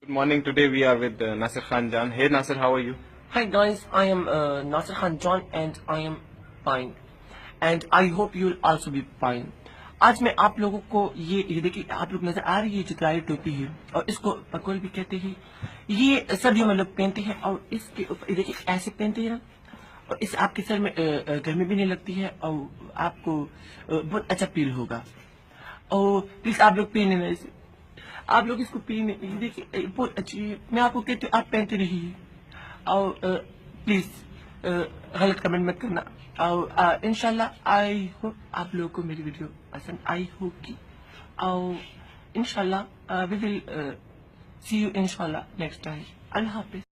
Good morning. Today we are with Nasir Khan Jan. Hey Nasir, how are you? Hi guys, I am Nasir Khan John and I am fine and I hope you will also be fine. आज मैं आप लोगों को ये देखिए, आप लोग नजर आ रही है चित्राई टोपी है और इसको पकोल भी कहते हैं। ये सर्दियों में लोग पहनते हैं और इसके ऊपर देखिए ऐसे पहनते हैं ना, और इस आपके सर में गर्मी भी नहीं लगती है और आपको बहुत अच्छा फील होगा। और प्लीज आप लोग पहने ना इसे, आप लोग इसको पीने देखिए बहुत अच्छी है। मैं आपको कहती हूँ आप पहनते रहिए और प्लीज गलत कमेंट मत करना। और इंशाल्लाह आई होप आप लोगों को मेरी वीडियो पसंद आई होगी और इंशाल्लाह वी विल सी यू इंशाल्लाह नेक्स्ट टाइम। अल्लाह हाफिज।